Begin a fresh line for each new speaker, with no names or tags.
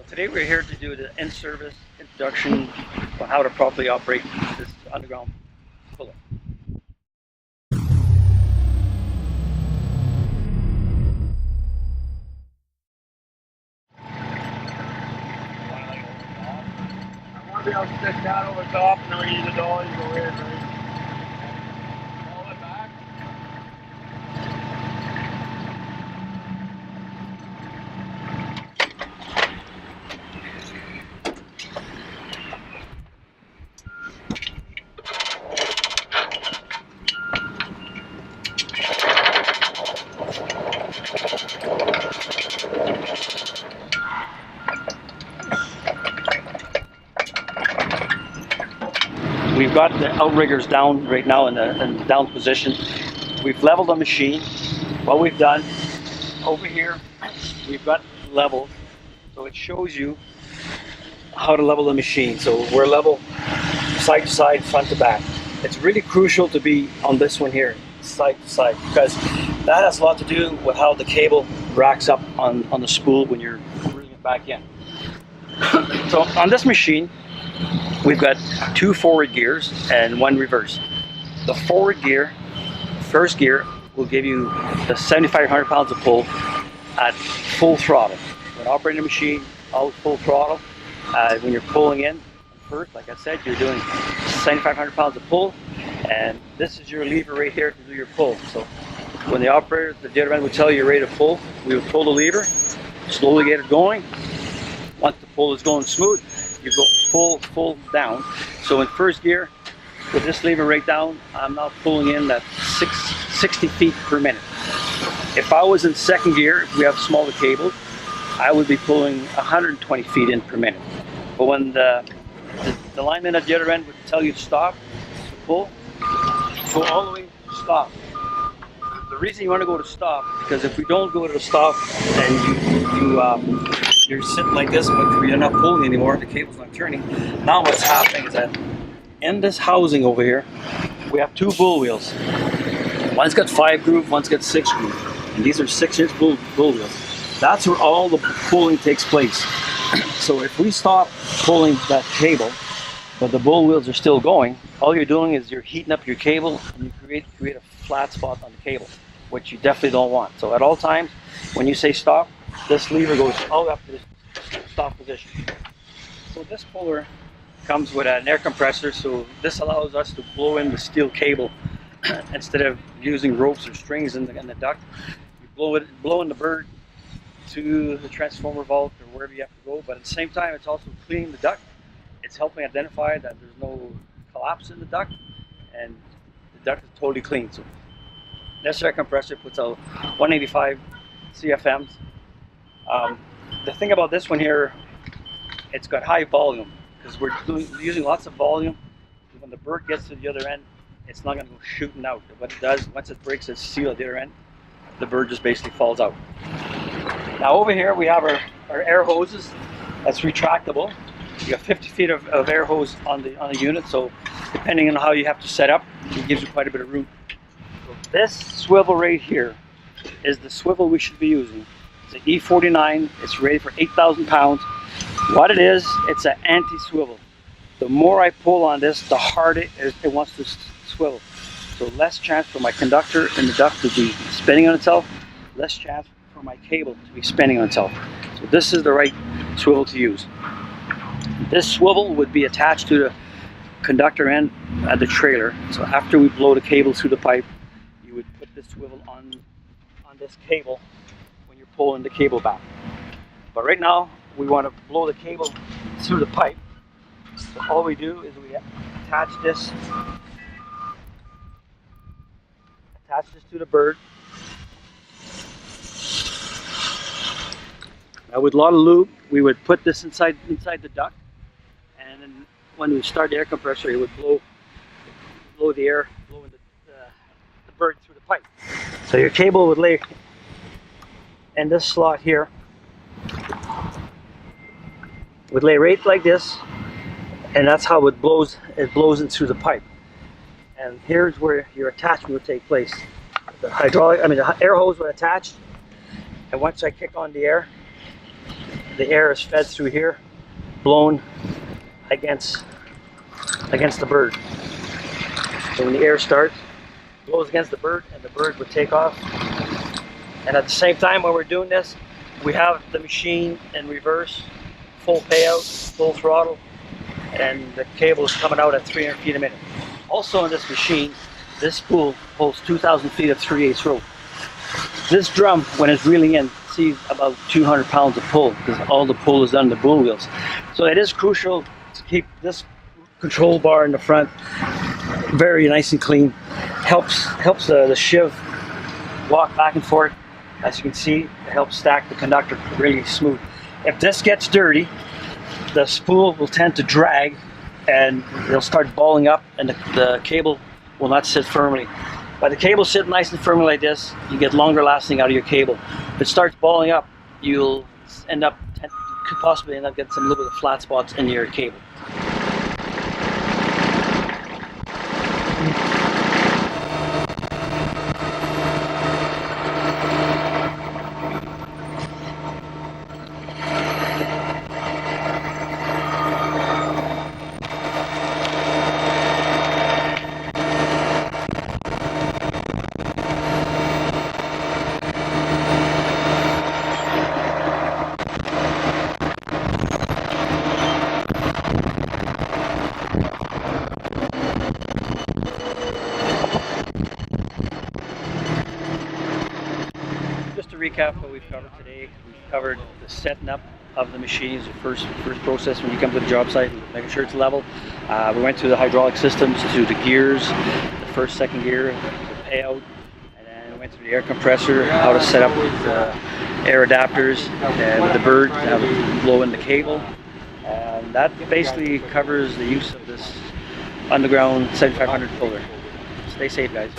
Today we're here to do the in-service introduction on how to properly operate this underground puller. I want to be able to stick that over top and then we use the dollies go in, right? Pull it back. We've got the outriggers down right now in the down position. We've leveled the machine. What we've done over here, we've got levels, so it shows you how to level the machine. So we're level side to side, front to back. It's really crucial to be on this one here, side to side, because that has a lot to do with how the cable racks up on the spool when you're bringing it back in. So on this machine, we've got 2 forward gears and 1 reverse. The forward gear, first gear, will give you the 7,500 pounds of pull at full throttle. When operating the machine, out full throttle. When you're pulling in first, like I said, you're doing 7,500 pounds of pull, and this is your lever right here to do your pull. So when the operator, the other end would tell you you're ready to pull, we would pull the lever, slowly get it going. Once the pull is going smooth, you go full down. So in first gear, with this lever right down, I'm now pulling in at 60 feet per minute. If I was in second gear, if we have smaller cables, I would be pulling 120 feet in per minute. But when the lineman at the other end would tell you to stop, to pull, go all the way to stop. The reason you want to go to stop, because if we don't go to the stop and you're sitting like this, but you're not pulling anymore, the cable's not turning. Now what's happening is that in this housing over here, we have 2 bull wheels. One's got 5 groove, one's got 6 groove. And these are 6-inch bull wheels. That's where all the pulling takes place. So if we stop pulling that cable, but the bull wheels are still going, all you're doing is you're heating up your cable and you create a flat spot on the cable, which you definitely don't want. So at all times, when you say stop, this lever goes all the way up to the stop position. So this puller comes with an air compressor, so this allows us to blow in the steel cable instead of using ropes or strings in the duct. You blow in the bird to the transformer vault or wherever you have to go, but at the same time it's also cleaning the duct. It's helping identify that there's no collapse in the duct and the duct is totally clean. So this air compressor puts out 185 CFMs. The thing about this one here, it's got high volume because we're using lots of volume. When the bird gets to the other end, it's not going to go shooting out. What it does, once it breaks its seal at the other end, the bird just basically falls out. Now over here we have our air hoses. That's retractable. You have 50 feet of air hose on the unit, so depending on how you have to set up, it gives you quite a bit of room. So this swivel right here is the swivel we should be using. It's an E49. It's rated for 8,000 pounds. What it is, it's an anti-swivel. The more I pull on this, the harder it wants to swivel. So less chance for my conductor and the duct to be spinning on itself, less chance for my cable to be spinning on itself. So this is the right swivel to use. This swivel would be attached to the conductor end at the trailer. So after we blow the cable through the pipe, you would put this swivel on this cable when you're pulling the cable back. But right now, we want to blow the cable through the pipe. So all we do is we attach this to the bird. Now with a lot of lube, we would put this inside the duct, and then when we start the air compressor, it would blow the air, blowing the bird through the pipe. So your cable would lay in this slot here. It would lay right like this, and that's how it blows in through the pipe. And here's where your attachment would take place. The air hose would attach, and once I kick on the air, the air is fed through here, blown against the bird. So when the air starts, it blows against the bird, and the bird would take off. And at the same time, when we're doing this, we have the machine in reverse, full payout, full throttle, and the cable is coming out at 300 feet a minute. Also in this machine, this spool holds 2,000 feet of 3/8 rope. This drum, when it's reeling in, sees about 200 pounds of pull, because all the pull is done in the bull wheels. So it is crucial to keep this control bar in the front very nice and clean. Helps the sheave walk back and forth. As you can see, it helps stack the conductor really smooth. If this gets dirty, the spool will tend to drag and it'll start balling up, and the cable will not sit firmly. By the cable sitting nice and firmly like this, you get longer lasting out of your cable. If it starts balling up, you'll could possibly end up getting some little bit of flat spots in your cable. Just to recap what we've covered today, we've covered the setting up of the machine is the first process when you come to the job site, making sure it's level. We went through the hydraulic systems, through the gears, the first, second gear, the payout, and then we went through the air compressor, how to set up the air adapters with the bird, how to blow in the cable. And that basically covers the use of this underground 7500 puller. Stay safe, guys.